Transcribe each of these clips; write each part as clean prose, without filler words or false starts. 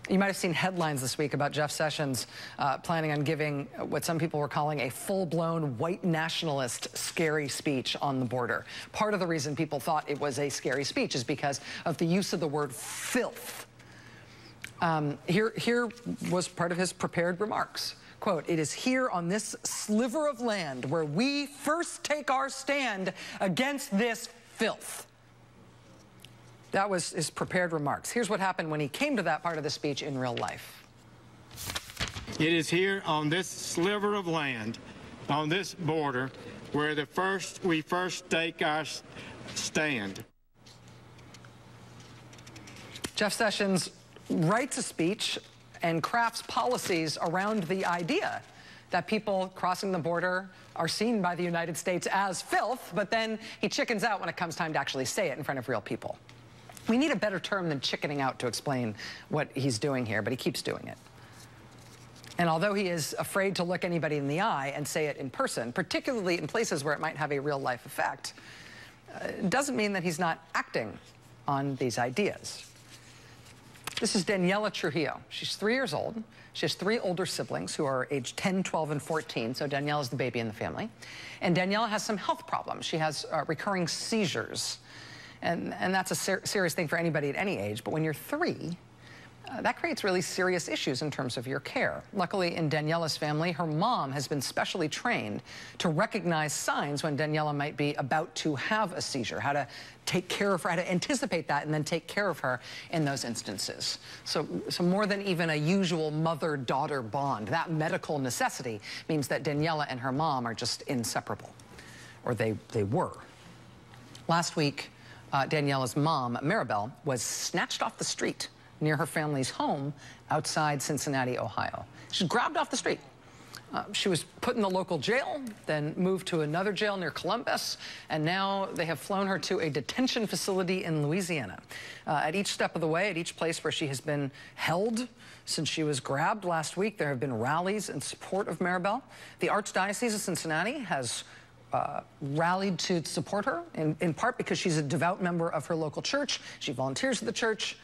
You might have seen headlines this week about Jeff Sessions planning on giving what some people were calling a full-blown white nationalist scary speech on the border. Part of the reason people thought it was a scary speech is because of the use of the word filth. Here was part of his prepared remarks. Quote, "It is here on this sliver of land where we first take our stand against this filth." That was his prepared remarks. Here's what happened when he came to that part of the speech in real life. It is here on this sliver of land, on this border, where we first take our stand. Jeff Sessions writes a speech and crafts policies around the idea that people crossing the border are seen by the United States as filth, but then he chickens out when it comes time to actually say it in front of real people. We need a better term than chickening out to explain what he's doing here, but he keeps doing it. And although he is afraid to look anybody in the eye and say it in person, particularly in places where it might have a real-life effect, it doesn't mean that he's not acting on these ideas. This is Daniela Trujillo. She's 3 years old. She has 3 older siblings who are aged 10, 12, and 14, so Daniela is the baby in the family. And Daniela has some health problems. She has recurring seizures. And that's a serious thing for anybody at any age. But when you're 3, that creates really serious issues in terms of your care. Luckily, in Daniela's family, her mom has been specially trained to recognize signs when Daniela might be about to have a seizure, how to take care of her, how to anticipate that and then take care of her in those instances. So more than even a usual mother-daughter bond, that medical necessity means that Daniela and her mom are just inseparable, or they were. Last week, Daniela's mom, Mirabel, was snatched off the street near her family's home outside Cincinnati, Ohio. She was grabbed off the street. She was put in the local jail, then moved to another jail near Columbus, and now they have flown her to a detention facility in Louisiana. At each step of the way, at each place where she has been held since she was grabbed last week, there have been rallies in support of Mirabel. The Archdiocese of Cincinnati has rallied to support her, in part because she's a devout member of her local church. She volunteers at the church.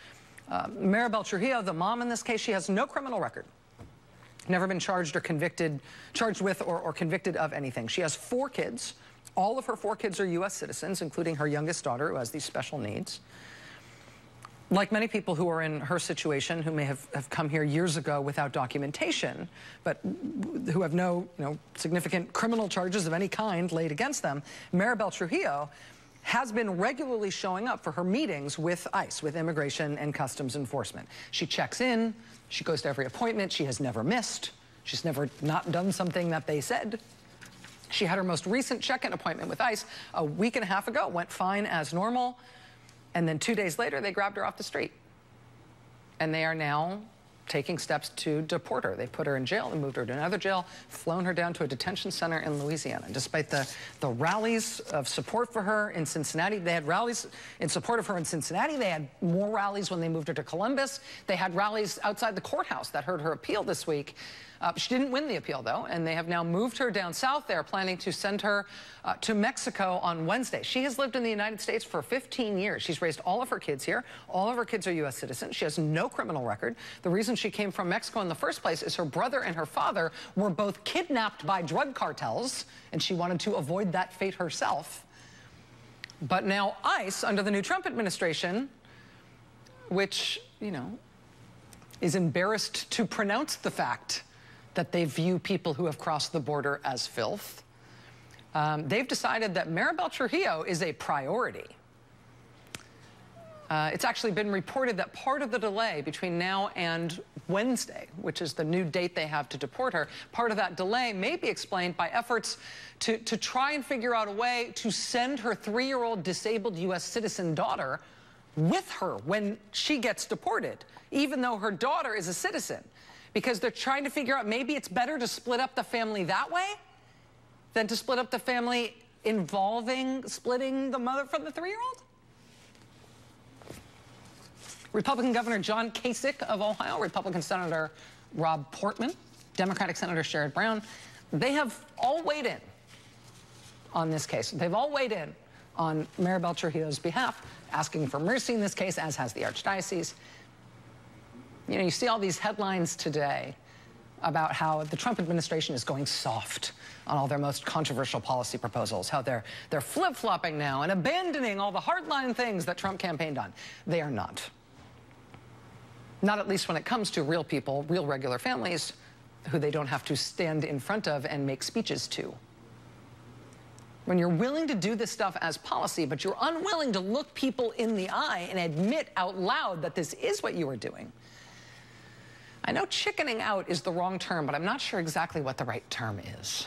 Mirabel Trujillo, the mom in this case, she has no criminal record. Never been charged with or convicted of anything. She has 4 kids. All of her 4 kids are U.S. citizens, including her youngest daughter, who has these special needs. Like many people who are in her situation, who may have come here years ago without documentation, but who have no significant criminal charges of any kind laid against them, Mirabel Trujillo has been regularly showing up for her meetings with ICE, with Immigration and Customs Enforcement. She checks in, she goes to every appointment, she has never missed, she's never not done something that they said. She had her most recent check-in appointment with ICE a week and a half ago, went fine as normal, and then 2 days later, they grabbed her off the street. And they are now taking steps to deport her. They put her in jail and moved her to another jail, flown her down to a detention center in Louisiana. Despite the rallies of support for her in Cincinnati, they had rallies in support of her in Cincinnati. They had more rallies when they moved her to Columbus. They had rallies outside the courthouse that heard her appeal this week. She didn't win the appeal, though, and they have now moved her down south. They're planning to send her to Mexico on Wednesday. She has lived in the United States for 15 years. She's raised all of her kids here. All of her kids are U.S. citizens. She has no criminal record. The reason she came from Mexico in the first place is her brother and her father were both kidnapped by drug cartels, and she wanted to avoid that fate herself. But now ICE, under the new Trump administration, which, is embarrassed to pronounce the fact that they view people who have crossed the border as filth. They've decided that Mirabel Trujillo is a priority. It's actually been reported that part of the delay between now and Wednesday, which is the new date they have to deport her, part of that delay may be explained by efforts to try and figure out a way to send her 3-year-old disabled U.S. citizen daughter with her when she gets deported, even though her daughter is a citizen. Because they're trying to figure out maybe it's better to split up the family that way than to split up the family involving splitting the mother from the 3-year-old? Republican Governor John Kasich of Ohio, Republican Senator Rob Portman, Democratic Senator Sherrod Brown, they have all weighed in on this case. They've all weighed in on Mirabel Trujillo's behalf, asking for mercy in this case, as has the Archdiocese. You know, you see all these headlines today about how the Trump administration is going soft on all their most controversial policy proposals, how they're flip-flopping now and abandoning all the hardline things that Trump campaigned on. They are not. Not at least when it comes to real people, real regular families, who they don't have to stand in front of and make speeches to. When you're willing to do this stuff as policy, but you're unwilling to look people in the eye and admit out loud that this is what you are doing. I know chickening out is the wrong term, but I'm not sure exactly what the right term is.